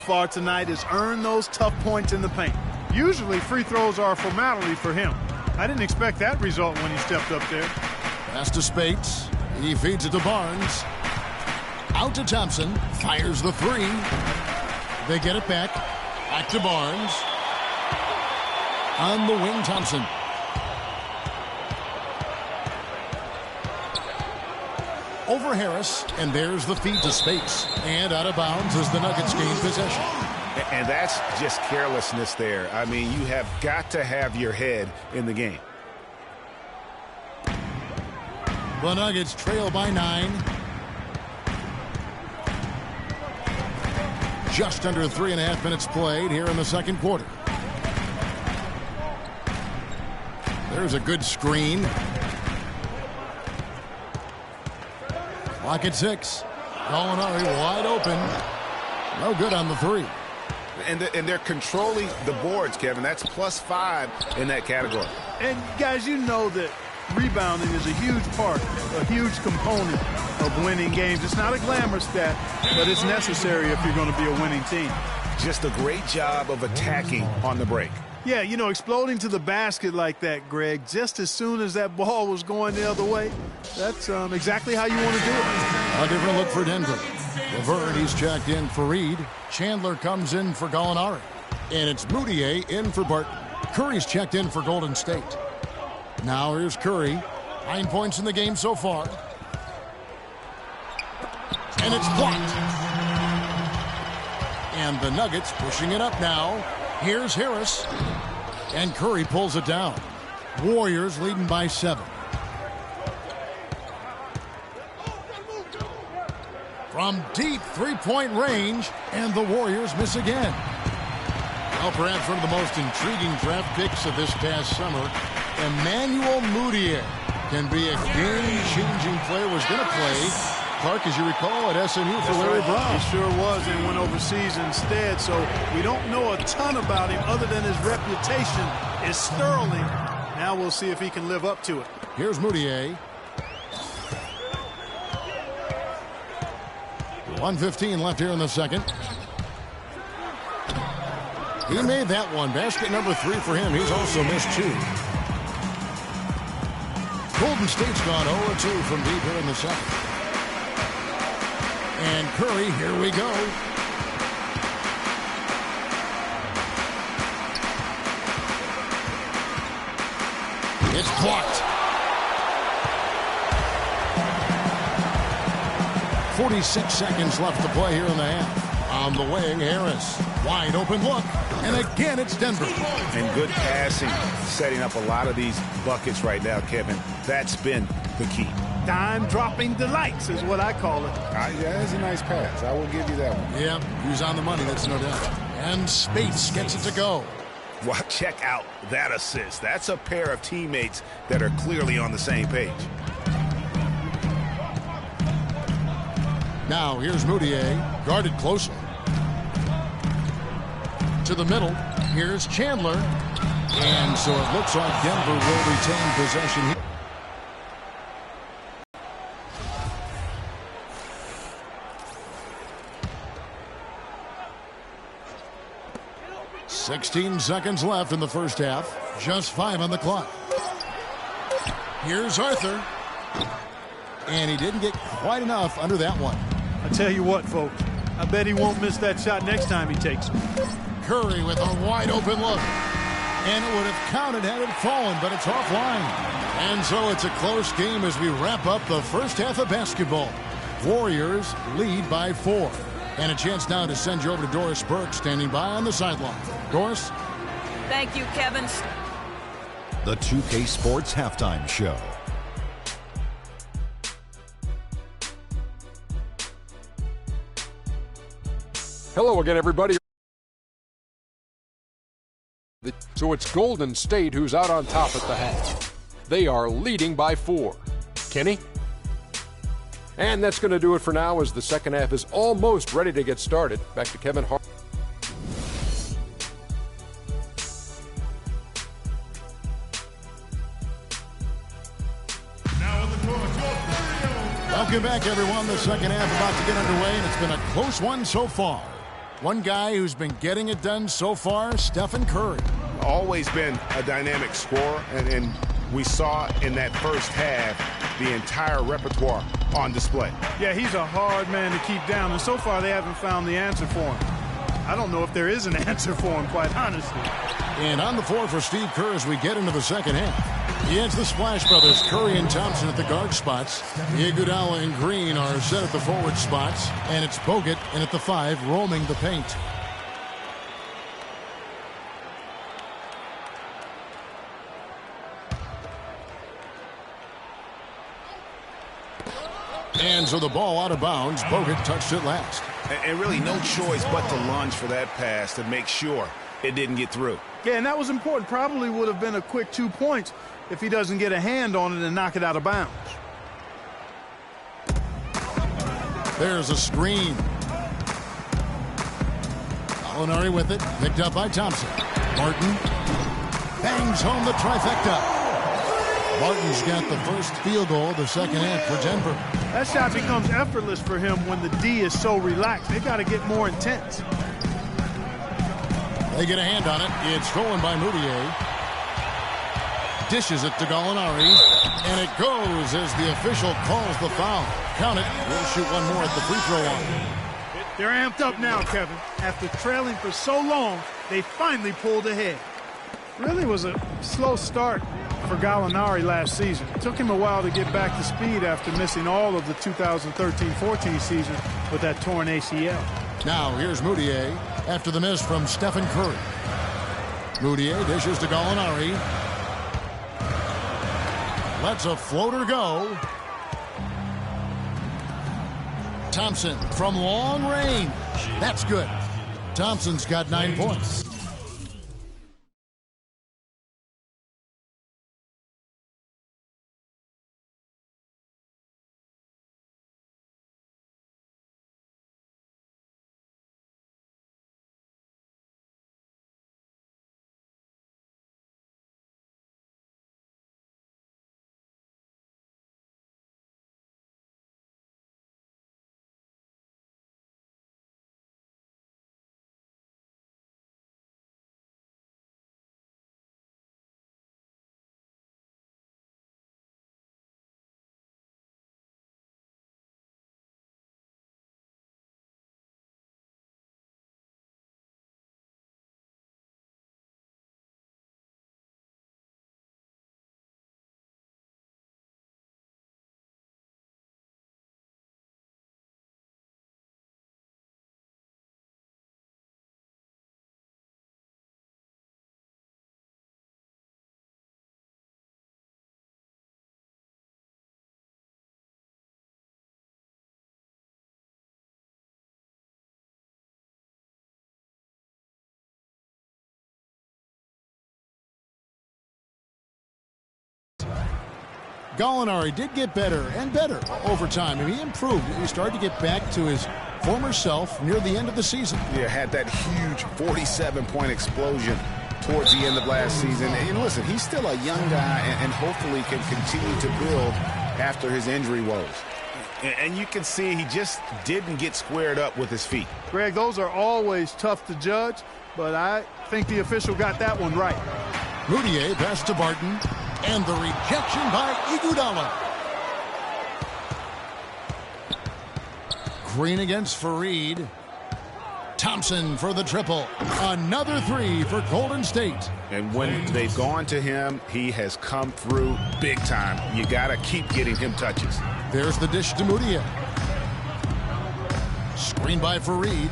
far tonight is earn those tough points in the paint. Usually free throws are a formality for him. I didn't expect that result when he stepped up there. Pass to Spates. He feeds it to Barnes. Out to Thompson. Fires the three. They get it back. Back to Barnes. On the wing, Thompson. Over Harris, and there's the feed to Spates. And out of bounds as the Nuggets gain possession. And that's just carelessness there. I mean, you have got to have your head in the game. The Nuggets trail by 9. Just under 3.5 minutes played here in the second quarter. There's a good screen. Clock at 6. Gallinari wide open. No good on the three. And they're controlling the boards, Kevin. That's +5 in that category. And, guys, you know that rebounding is a huge part, a huge component of winning games. It's not a glamour stat, but it's necessary if you're going to be a winning team. Just a great job of attacking on the break. Yeah, you know, exploding to the basket like that, Greg, just as soon as that ball was going the other way, that's exactly how you want to do it. A different look for Denver. LeVert, he's checked in for Reed. Chandler comes in for Gallinari. And it's Moutier in for Barton. Curry's checked in for Golden State. Now here's Curry. 9 points in the game so far. And it's blocked. And the Nuggets pushing it up now. Here's Harris. And Curry pulls it down. Warriors leading by 7. From deep three-point range, and the Warriors miss again. Well, perhaps one of the most intriguing draft picks of this past summer, Emmanuel Moutier, can be a game-changing player. Was going to play, Clark, as you recall, at SMU for Larry Brown. He sure was, and went overseas instead, so we don't know a ton about him other than his reputation is sterling. Now we'll see if he can live up to it. Here's Moutier. 1:15 left here in the second. He made that one. Basket number 3 for him. He's also missed 2. Golden State's gone 0-2 from deep here in the second. And Curry, here we go. It's blocked. 46 seconds left to play here in the half. On the wing, Harris. Wide open look. And again, it's Denver. And good passing, setting up a lot of these buckets right now, Kevin. That's been the key. Dime-dropping delights is what I call it. Yeah, that's a nice pass. I will give you that one. Yeah, he was on the money, that's no doubt. And Spates gets it to go. Well, check out that assist. That's a pair of teammates that are clearly on the same page. Now, here's Moutier, guarded closely. To the middle, here's Chandler. And so it looks like Denver will retain possession here. 16 seconds left in the first half. Just 5 on the clock. Here's Arthur. And he didn't get quite enough under that one. I tell you what, folks, I bet he won't miss that shot next time he takes it. Curry with a wide open look. And it would have counted had it fallen, but it's offline. And so it's a close game as we wrap up the first half of basketball. Warriors lead by 4. And a chance now to send you over to Doris Burke, standing by on the sideline. Doris? Thank you, Kevin. The 2K Sports Halftime Show. Hello again, everybody. So it's Golden State who's out on top at the half. They are leading by 4. Kenny? And that's going to do it for now as the second half is almost ready to get started. Back to Kevin Hart. Welcome back, everyone. The second half about to get underway, and it's been a close one so far. One guy who's been getting it done so far, Stephen Curry. Always been a dynamic scorer, and we saw in that first half the entire repertoire on display. Yeah, he's a hard man to keep down, and so far they haven't found the answer for him. I don't know if there is an answer for him, quite honestly. And on the floor for Steve Kerr as we get into the second half. He has the Splash Brothers, Curry and Thompson at the guard spots. Iguodala and Green are set at the forward spots. And it's Bogut in at the 5, roaming the paint. And so the ball out of bounds. Bogut touched it last. And really no choice but to lunge for that pass to make sure it didn't get through. Yeah, and that was important. Probably would have been a quick 2 points if he doesn't get a hand on it and knock it out of bounds. There's a screen. Gallinari with it. Picked up by Thompson. Martin bangs home the trifecta. Martin's got the first field goal of the second half for Denver. That shot becomes effortless for him when the D is so relaxed. They got to get more intense. They get a hand on it. It's stolen by Moutier. Dishes it to Gallinari. And it goes as the official calls the foul. Count it. We'll shoot one more at the free throw line. They're amped up now, Kevin. After trailing for so long, they finally pulled ahead. Really was a slow start for Gallinari last season. It took him a while to get back to speed after missing all of the 2013-14 season with that torn ACL. Now here's Moutier after the miss from Stephen Curry. Moutier dishes to Gallinari. Lets a floater go. Thompson from long range. That's good. Thompson's got 9 points. Gallinari did get better and better over time. I mean, he improved. He started to get back to his former self near the end of the season. Yeah, had that huge 47-point explosion towards the end of last season. And listen, he's still a young guy and hopefully can continue to build after his injury woes. And you can see he just didn't get squared up with his feet. Greg, those are always tough to judge, but I think the official got that one right. Moutier pass to Barton. And the rejection by Iguodala. Green against Fareed. Thompson for the triple. Another three for Golden State. And when they've gone to him, he has come through big time. You got to keep getting him touches. There's the dish to Moutier. Screen by Fareed.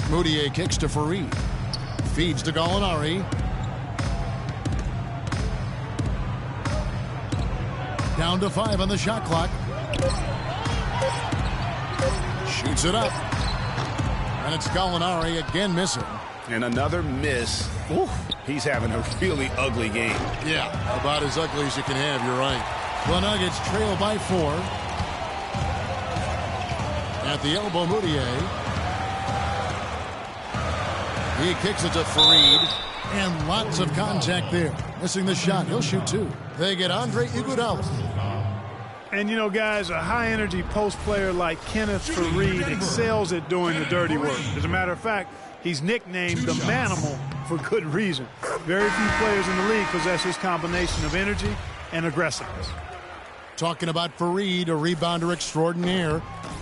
Moutier kicks to Fareed. Feeds to Gallinari. Down to 5 on the shot clock. Shoots it up. And it's Gallinari again missing. And another miss. Oof, he's having a really ugly game. Yeah, about as ugly as you can have, you're right. The Nuggets trail by 4. At the elbow, Moutier. He kicks it to Fareed. And lots of contact there. Missing the shot. He'll shoot 2. They get Andre Iguodala. And, you know, guys, a high-energy post player like Kenneth Faried excels at doing the dirty work. As a matter of fact, he's nicknamed the Manimal for good reason. Very few players in the league possess this combination of energy and aggressiveness. Talking about Faried, a rebounder extraordinaire.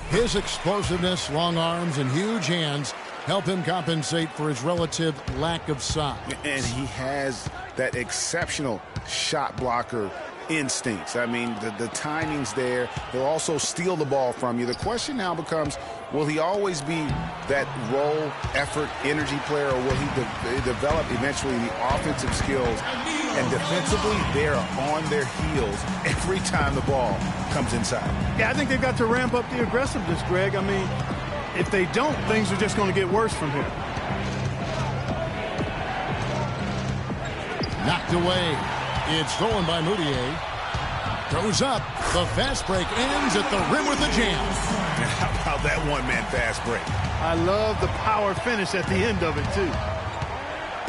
His explosiveness, long arms, and huge hands help him compensate for his relative lack of size. And he has that exceptional shot blocker instincts. I mean, the timing's there. He'll also steal the ball from you. The question now becomes, will he always be that role, effort, energy player, or will he develop eventually the offensive skills? And defensively, they're on their heels every time the ball comes inside. Yeah, I think they've got to ramp up the aggressiveness, Greg. I mean, if they don't, things are just going to get worse from here. Knocked away. It's stolen by Moutier. Goes up. The fast break ends at the rim with a jam. How about that one-man fast break? I love the power finish at the end of it, too.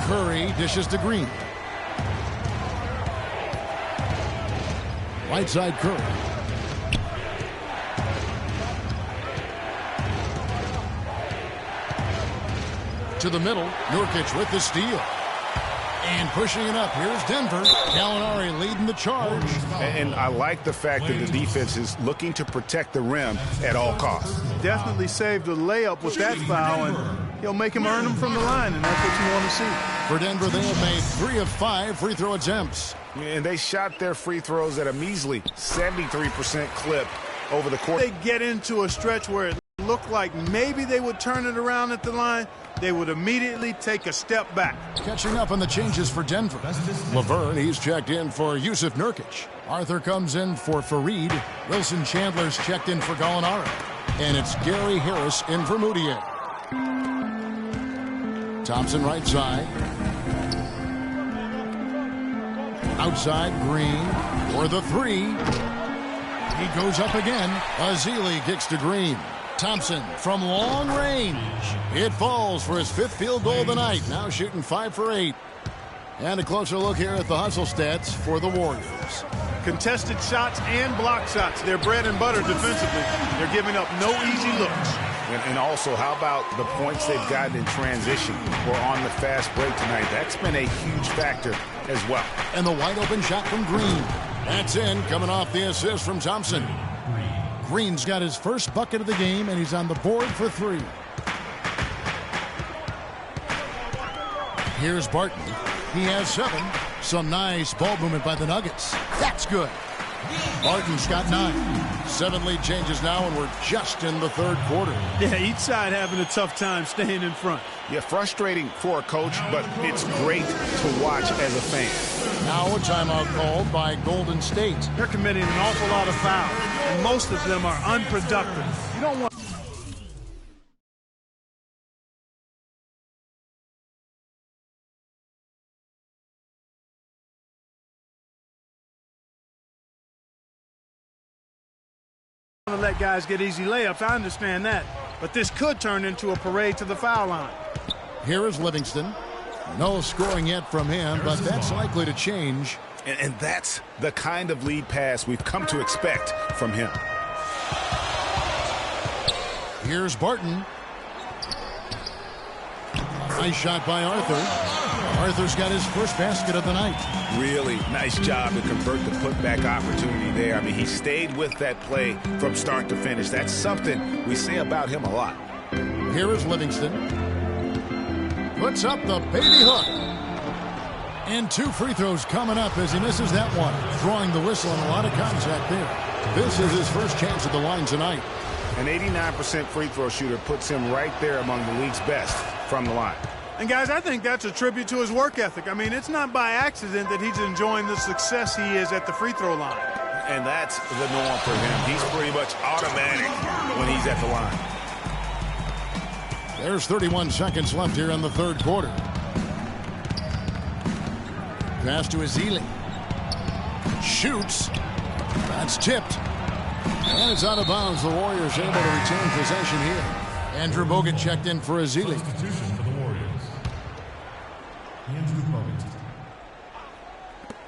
Curry dishes to Green. Right side Curry. To the middle. Nurkic with the steal. And pushing it up. Here's Denver. Gallinari leading the charge. And I like the fact that the defense is looking to protect the rim at all costs. Definitely saved a layup with that foul, and he'll make him earn them from the line, and that's what you want to see. For Denver, they have made 3 of 5 free throw attempts. And they shot their free throws at a measly 73% clip over the court. They get into a stretch where it looked like maybe they would turn it around at the line, they would immediately take a step back. Catching up on the changes for Denver. Laverne, he's checked in for Yusuf Nurkic. Arthur comes in for Faried. Wilson Chandler's checked in for Gallinari. And it's Gary Harris in for Moutier. Thompson right side. Outside Green for the 3. He goes up again. Azili kicks to Green. Thompson from long range. It falls for his 5th field goal of the night. Now shooting 5 for 8. And a closer look here at the hustle stats for the Warriors. Contested shots and block shots. They're bread and butter defensively. They're giving up no easy looks. And also, how about the points they've gotten in transition or on the fast break tonight? That's been a huge factor as well. And the wide open shot from Green. That's in, coming off the assist from Thompson. Green's got his first bucket of the game, and he's on the board for 3. Here's Barton. He has 7. Some nice ball movement by the Nuggets. That's good. Barton's got 9. 7 lead changes now, and we're just in the 3rd quarter. Yeah, each side having a tough time staying in front. Yeah, frustrating for a coach, but it's great to watch as a fan. Now a timeout called by Golden State. They're committing an awful lot of fouls, and most of them are unproductive. You don't want to let guys get easy layups. I understand that, but this could turn into a parade to the foul line. Here is Livingston. No scoring yet from him, but that's likely to change. And that's the kind of lead pass we've come to expect from him. Here's Barton. Nice shot by Arthur. Arthur's got his first basket of the night. Really nice job to convert the putback opportunity there. I mean, he stayed with that play from start to finish. That's something we say about him a lot. Here is Livingston. Puts up the baby hook. And 2 free throws coming up as he misses that one. Drawing the whistle and a lot of contact there. This is his first chance at the line tonight. An 89% free throw shooter puts him right there among the league's best from the line. And, guys, I think that's a tribute to his work ethic. I mean, it's not by accident that he's enjoying the success he is at the free throw line. And that's the norm for him. He's pretty much automatic when he's at the line. There's 31 seconds left here in the 3rd quarter. Pass to Azili. Shoots. That's tipped. And it's out of bounds. The Warriors able to retain possession here. Andrew Bogut checked in for Azili.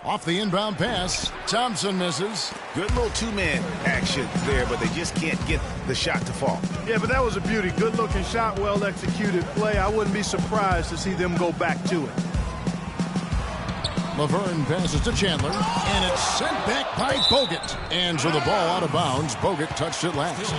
Off the inbound pass, Thompson misses. Good little two-man action there, but they just can't get the shot to fall. Yeah, but that was a beauty. Good-looking shot, well-executed play. I wouldn't be surprised to see them go back to it. Laverne passes to Chandler, and it's sent back by Bogut. And so the ball out of bounds. Bogut touched it last.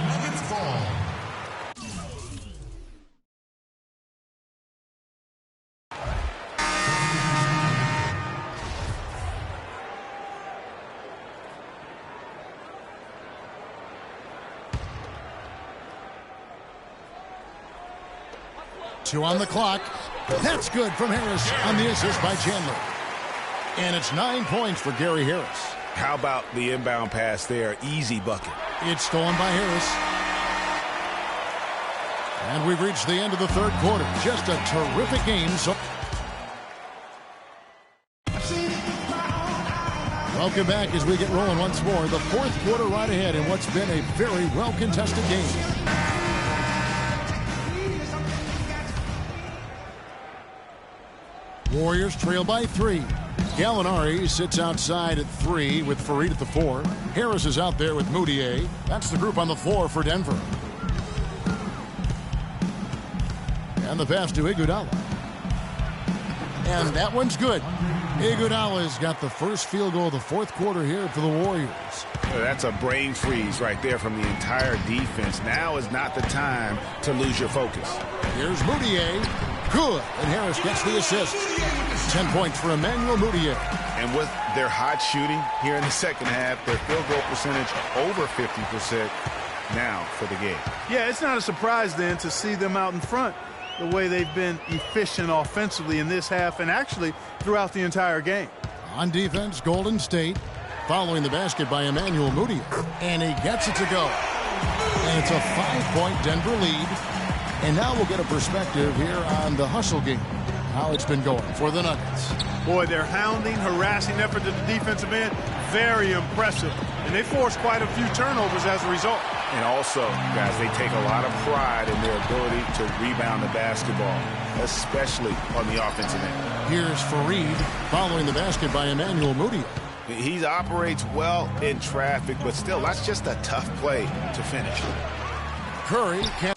Two on the clock. That's good from Harris on the assist by Chandler. And it's 9 points for Gary Harris. How about the inbound pass there? Easy bucket. It's stolen by Harris. And we've reached the end of the third quarter. Just a terrific game. So welcome back as we get rolling once more. The fourth quarter right ahead in what's been a very well-contested game. Warriors trail by 3. Gallinari sits outside at 3 with Farid at the 4. Harris is out there with Moutier. That's the group on the floor for Denver. And the pass to Iguodala. And that one's good. Iguodala's got the first field goal of the fourth quarter here for the Warriors. That's a brain freeze right there from the entire defense. Now is not the time to lose your focus. Here's Moutier. Good. And Harris gets the assist. 10 points for Emmanuel Moutier. And with their hot shooting here in the second half, their field goal percentage over 50% now for the game. Yeah, it's not a surprise then to see them out in front the way they've been efficient offensively in this half and actually throughout the entire game. On defense, Golden State following the basket by Emmanuel Moutier. And he gets it to go. And it's a 5-point Denver lead. And now we'll get a perspective here on the hustle game, how it's been going for the Nuggets. Boy, their hounding, harassing effort to the defensive end, very impressive. And they forced quite a few turnovers as a result. And also, guys, they take a lot of pride in their ability to rebound the basketball, especially on the offensive end. Here's Farid following the basket by Emmanuel Moutier. He operates well in traffic, but still, that's just a tough play to finish. Curry can't.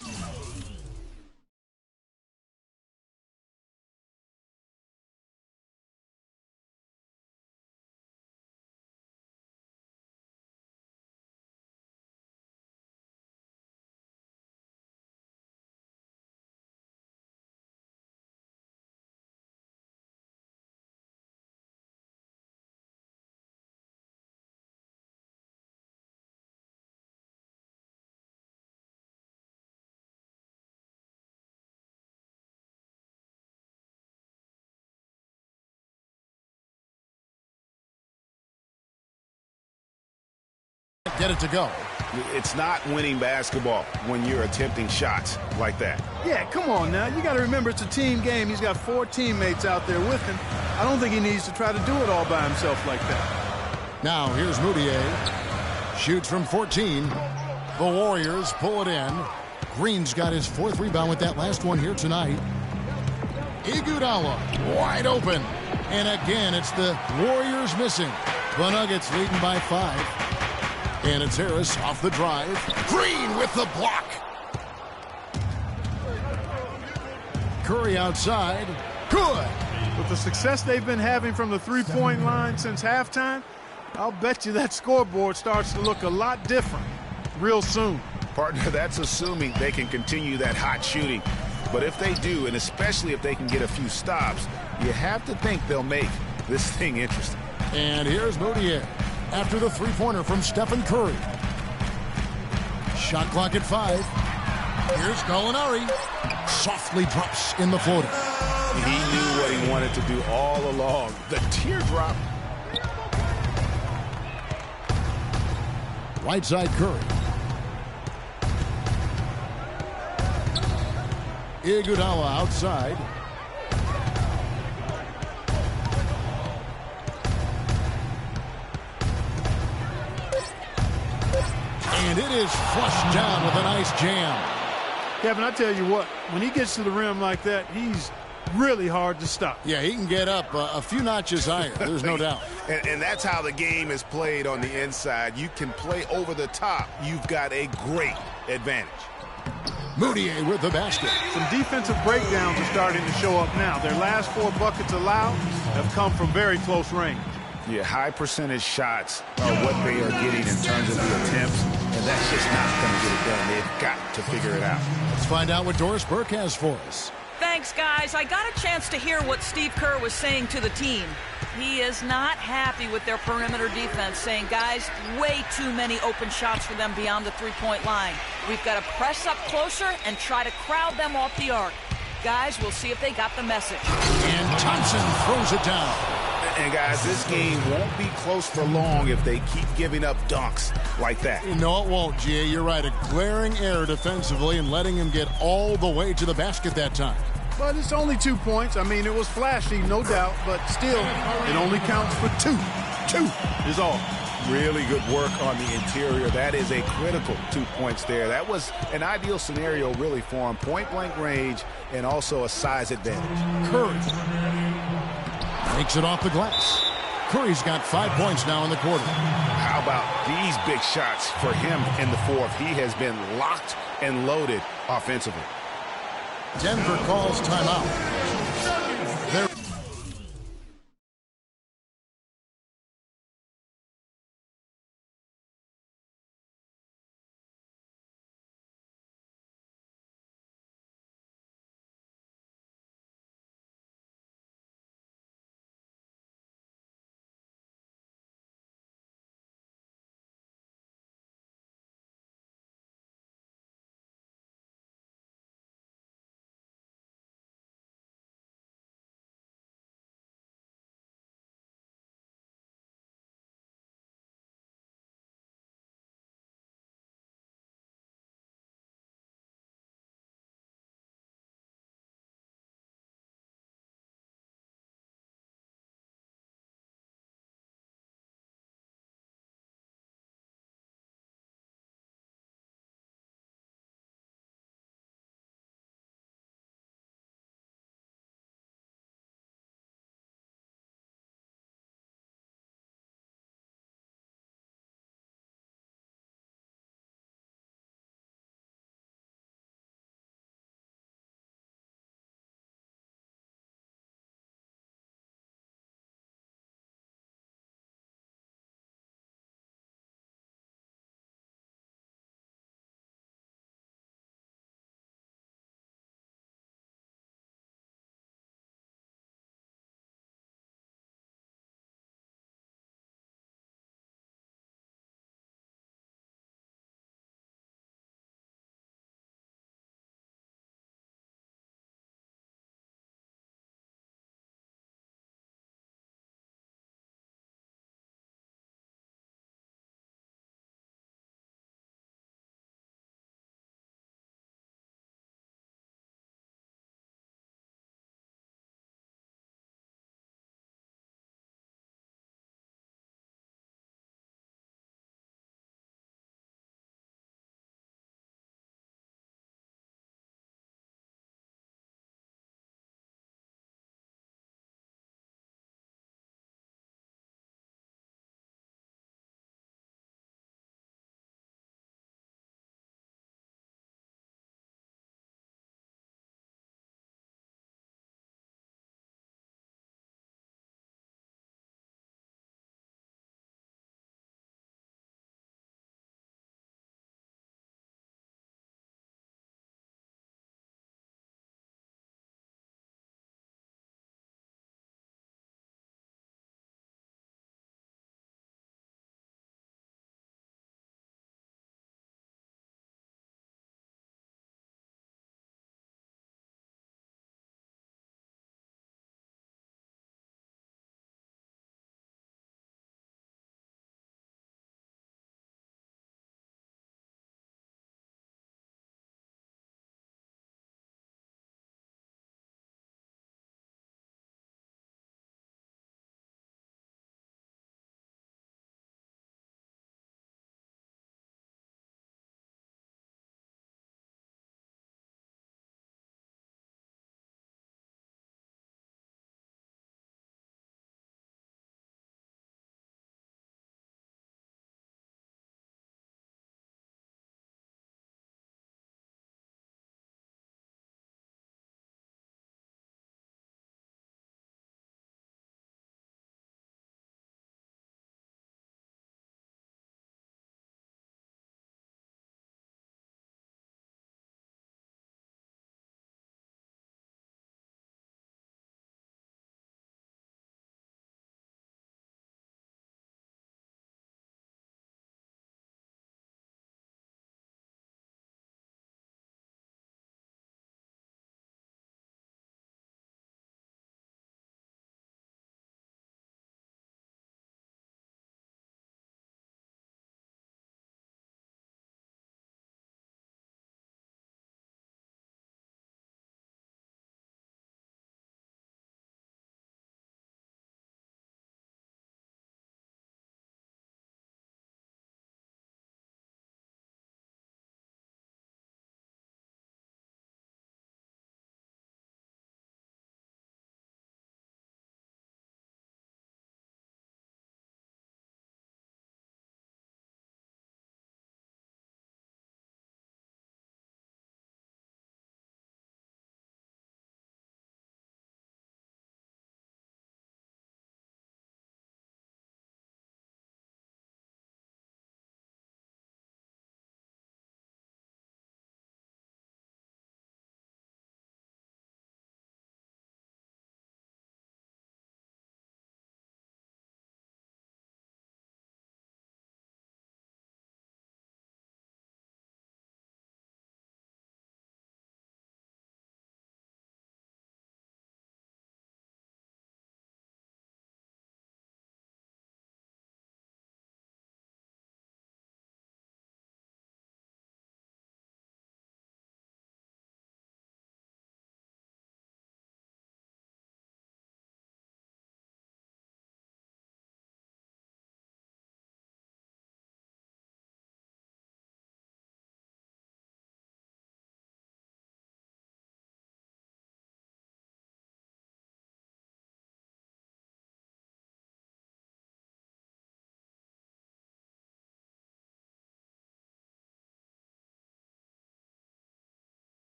Get it to go. It's not winning basketball when you're attempting shots like that. Yeah, come on now. You got to remember it's a team game. He's got 4 teammates out there with him. I don't think he needs to try to do it all by himself like that. Now here's Moutier. Shoots from 14. The Warriors pull it in. Green's got his 4th rebound with that last one here tonight. Iguodala wide open. And again, it's the Warriors missing. The Nuggets leading by 5. And it's Harris off the drive. Green with the block. Curry outside. Good. With the success they've been having from the three-point line since halftime, I'll bet you that scoreboard starts to look a lot different real soon. Partner, that's assuming they can continue that hot shooting. But if they do, and especially if they can get a few stops, you have to think they'll make this thing interesting. And here's Moutier after the three-pointer from Stephen Curry. Shot clock at 5. Here's Gallinari. Softly drops in the floater. He knew what he wanted to do all along. The teardrop. Right side Curry. Iguodala outside. And it is flushed down with a nice jam. Kevin, I tell you what, when he gets to the rim like that, he's really hard to stop. Yeah, he can get up a few notches higher. There's no doubt. And that's how the game is played on the inside. You can play over the top. You've got a great advantage. Moutier with the basket. Some defensive breakdowns are starting to show up now. Their last 4 buckets allowed have come from very close range. Yeah, high percentage shots are what they are getting in terms of the attempts, and that's just not going to get it done. They've got to figure it out. Let's find out what Doris Burke has for us. Thanks, guys. I got a chance to hear what Steve Kerr was saying to the team. He is not happy with their perimeter defense, saying, guys, way too many open shots for them beyond the three-point line. We've got to press up closer and try to crowd them off the arc. Guys, we'll see if they got the message. And Thompson throws it down. And, guys, this game won't be close for long if they keep giving up dunks like that. No, it won't, G.A. You're right. A glaring error defensively and letting him get all the way to the basket that time. But it's only 2 points. I mean, it was flashy, no doubt, but still, it only counts for 2. 2 is all. Really good work on the interior. That is a critical 2 points there. That was an ideal scenario, really, for him. Point-blank range and also a size advantage. Curry makes it off the glass. Curry's got 5 points now in the quarter. How about these big shots for him in the fourth? He has been locked and loaded offensively. Denver calls timeout.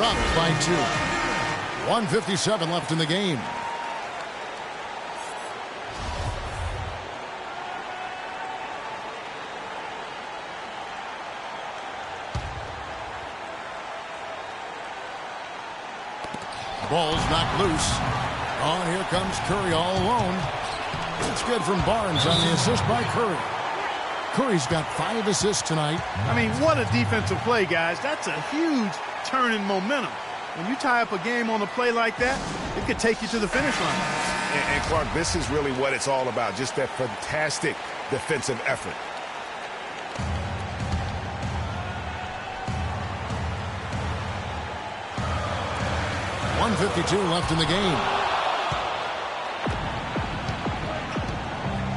Dropped by 2. 1:57 left in the game. Ball's knocked loose. Oh, here comes Curry all alone. It's good from Barnes on the assist by Curry. Curry's got 5 assists tonight. I mean, what a defensive play, guys. That's a huge turn in momentum. When you tie up a game on a play like that, it could take you to the finish line. And Clark, this is really what it's all about, just that fantastic defensive effort. .152 left in the game.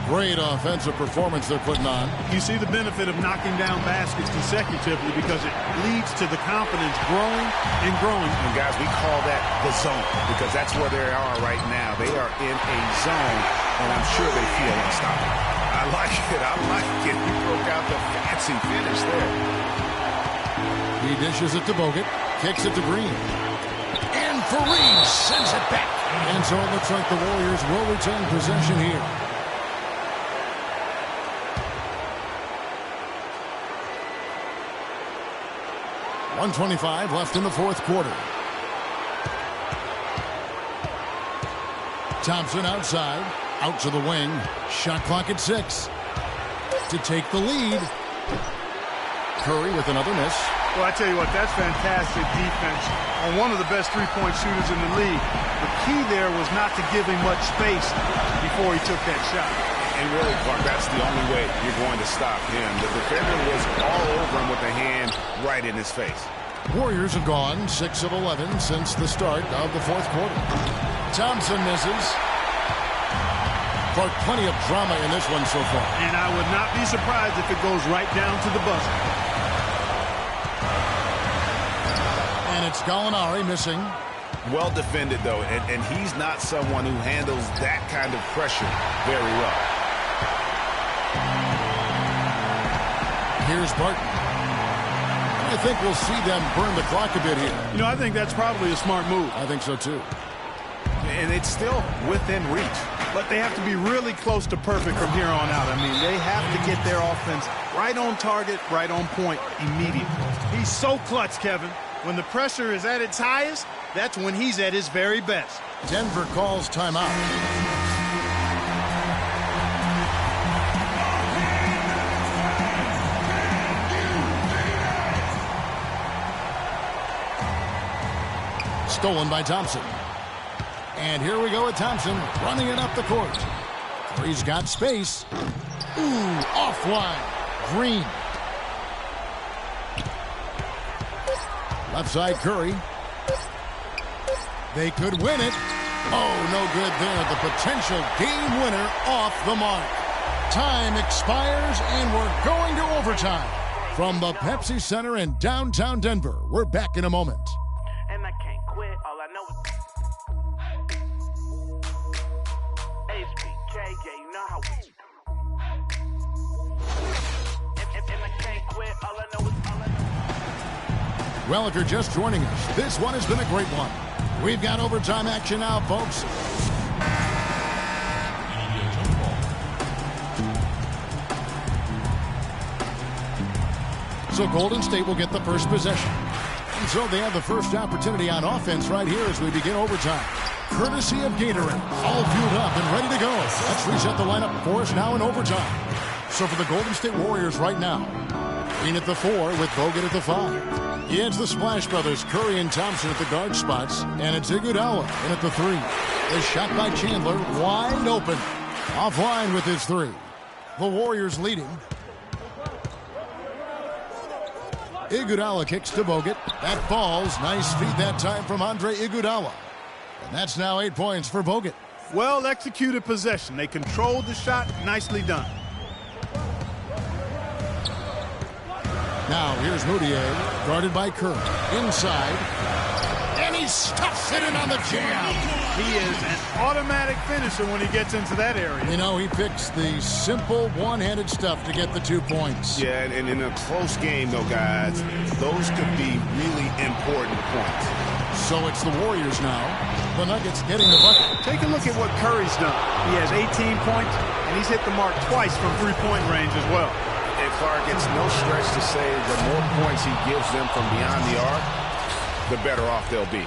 Great offensive performance they're putting on. You see the benefit of knocking down baskets consecutively because it leads to the confidence growing and growing. And guys, we call that the zone because that's where they are right now. They are in a zone, and I'm sure they feel unstoppable. I like it. I like it. He broke out the fancy finish there. He dishes it to Bogut. Kicks it to Green. And Fareed sends it back. And so it looks like the Warriors will retain possession here. .125 left in the fourth quarter. Thompson outside. Out to the wing. Shot clock at 6. To take the lead. Curry with another miss. Well, I tell you what, that's fantastic defense on one of the best three-point shooters in the league. The key there was not to give him much space before he took that shot. And really, Clark, that's the only way you're going to stop him. The defender was all over him with a hand right in his face. Warriors have gone 6 of 11 since the start of the fourth quarter. Thompson misses. Clark, plenty of drama in this one so far. And I would not be surprised if it goes right down to the buzzer. And it's Gallinari missing. Well defended, though, and he's not someone who handles that kind of pressure very well. Here's Barton. I think we'll see them burn the clock a bit here. You know, I think that's probably a smart move. I think so, too. And it's still within reach. But they have to be really close to perfect from here on out. I mean, they have to get their offense right on target, right on point immediately. He's so clutch, Kevin. When the pressure is at its highest, that's when he's at his very best. Denver calls timeout. Stolen by Thompson. And here we go with Thompson running it up the court. He's got space. Ooh, offline. Green. Left side Curry. They could win it. Oh, no good there. The potential game winner off the mark. Time expires and we're going to overtime. From the Pepsi Center in downtown Denver, we're back in a moment. And I can't quit. All I know is HBK, yeah, you know how we. And I can't quit. All I know is Well, if you're just joining us, this one has been a great one. We've got overtime action now, folks. So Golden State will get the first possession. And so they have the first opportunity on offense right here as we begin overtime. Courtesy of Gatorade. All fueled up and ready to go. Let's reset the lineup for us now in overtime. So for the Golden State Warriors right now, Green at the 4 with Bogut at the 5. It's the Splash Brothers, Curry and Thompson at the guard spots, and it's Iguodala in at the 3. The shot by Chandler, wide open. Offline with his 3. The Warriors leading. Iguodala kicks to Bogut. That falls. Nice feed that time from Andre Iguodala. And that's now 8 points for Bogut. Well executed possession. They controlled the shot. Nicely done. Now here's Moutier, guarded by Curry. Inside. And he he stuffs it in on the jam. He is an automatic finisher when he gets into that area. You know, he picks the simple one-handed stuff to get the 2 points. Yeah, and in a close game, though, guys, those could be really important points. So it's the Warriors now. The Nuggets getting the bucket. Take a look at what Curry's done. He has 18 points, and he's hit the mark twice from three-point range as well. And Clark, it's no stretch to say the more points he gives them from beyond the arc, the better off they'll be.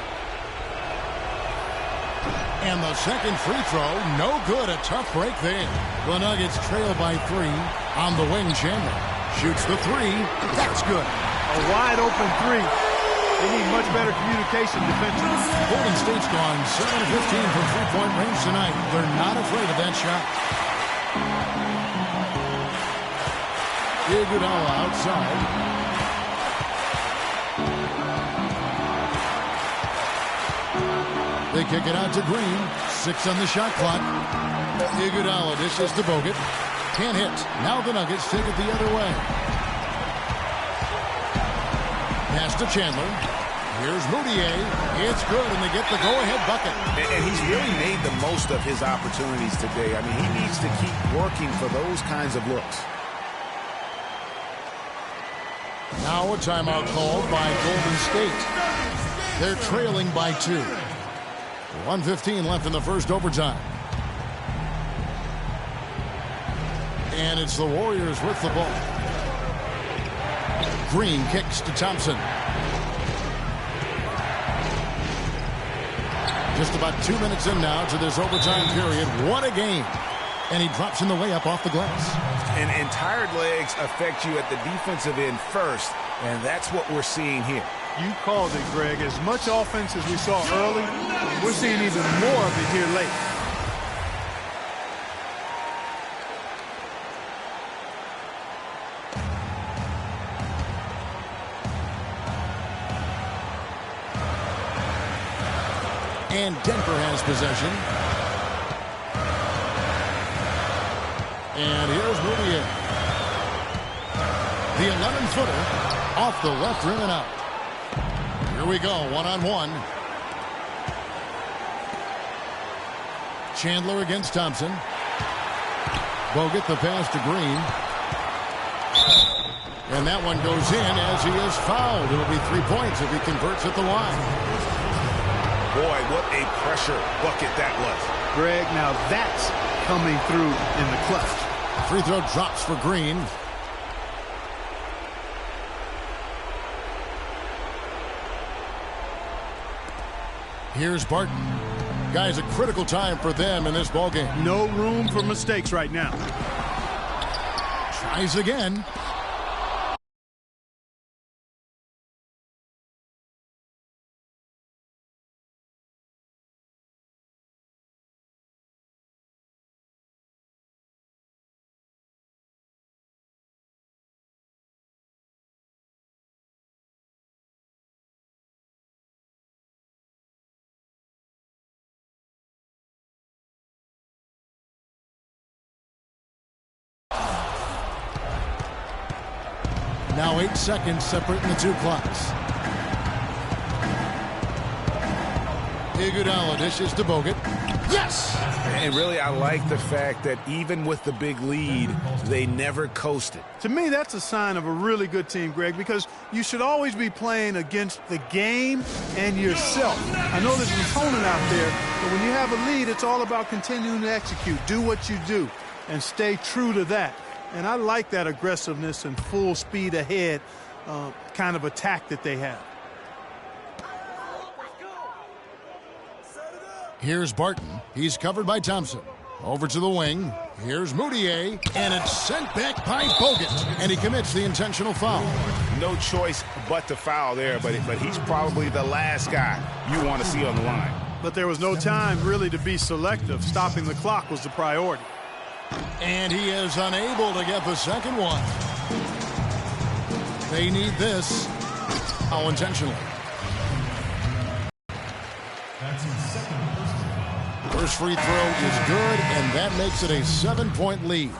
And the second free throw, no good. A tough break there. The Nuggets trail by 3 on the wing. Chandler shoots the 3. That's good. A wide-open 3. They need much better communication defensively. Golden State's gone 7 of 15 from three-point range tonight. They're not afraid of that shot. Iguodala outside. They kick it out to Green. 6 on the shot clock. Iguodala dishes to Bogut. Can't hit. Now the Nuggets take it the other way. Pass to Chandler. Here's Moutier. It's good, and they get the go-ahead bucket. And he's really made the most of his opportunities today. I mean, he needs to keep working for those kinds of looks. Now a timeout called by Golden State. They're trailing by 2. 1:15 left in the first overtime. And it's the Warriors with the ball. Green kicks to Thompson. Just about 2 minutes in now to this overtime period. What a game. And he drops in the way up off the glass. And tired legs affect you at the defensive end first, and that's what we're seeing here. You called it, Greg. As much offense as we saw early, we're seeing even more of it here late. And Denver has possession. And here's Moutier. The 11-footer off the left rim and out. Here we go, one-on-one. Chandler against Thompson. Bogut the pass to Green. And that one goes in as he is fouled. It'll be 3 points if he converts at the line. Boy, what a pressure bucket that was. Greg, now that's coming through in the clutch. Free throw drops for Green. Here's Barton. Guys, a critical time for them in this ballgame. No room for mistakes right now. Tries again. Now 8 seconds separating the two clocks. Iguodala dishes to Bogut. Yes! And really, I like the fact that even with the big lead, they never coasted. To me, that's a sign of a really good team, Greg, because you should always be playing against the game and yourself. I know there's an opponent out there, but when you have a lead, it's all about continuing to execute. Do what you do and stay true to that. And I like that aggressiveness and full speed ahead kind of attack that they have. Here's Barton. He's covered by Thompson. Over to the wing. Here's Moutier. And it's sent back by Bogut. And he commits the intentional foul. No choice but to foul there, but he's probably the last guy you want to see on the line. But there was no time really to be selective. Stopping the clock was the priority. And he is unable to get the second one. They need this. How intentionally. First free throw is good, and that makes it a 7-point lead.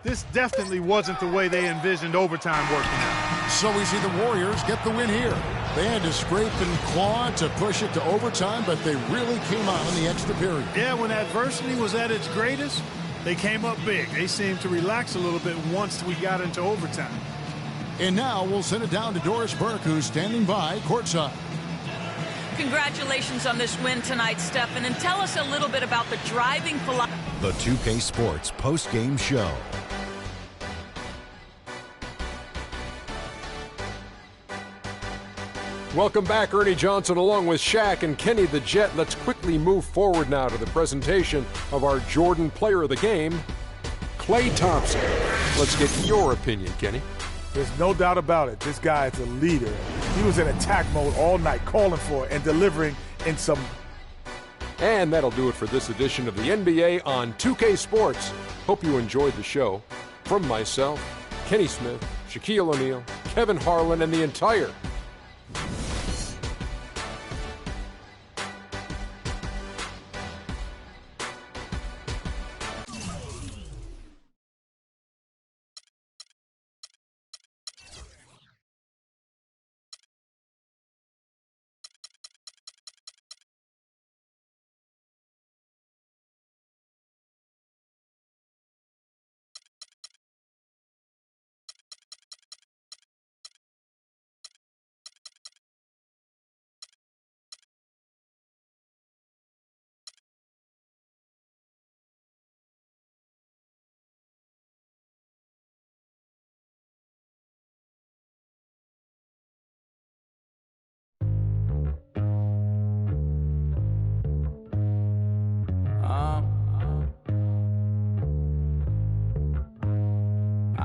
This this definitely wasn't the way they envisioned overtime working out. So we see the Warriors get the win here. They had to scrape and claw to push it to overtime, but they really came out in the extra period. Yeah, when adversity was at its greatest, they came up big. They seemed to relax a little bit once we got into overtime. And now we'll send it down to Doris Burke, who's standing by courtside. Congratulations on this win tonight, Stephen, and tell us a little bit about the driving philosophy. The 2K Sports post-game show. Welcome back, Ernie Johnson, along with Shaq and Kenny the Jet. Let's quickly move forward now to the presentation of our Jordan Player of the Game, Klay Thompson. Let's get your opinion, Kenny. There's no doubt about it. This guy is a leader. He was in attack mode all night, calling for it and delivering in some. And that'll do it for this edition of the NBA on 2K Sports. Hope you enjoyed the show. From myself, Kenny Smith, Shaquille O'Neal, Kevin Harlan, and the entire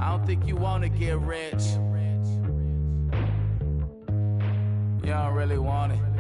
I don't think you wanna get rich. You don't really want it.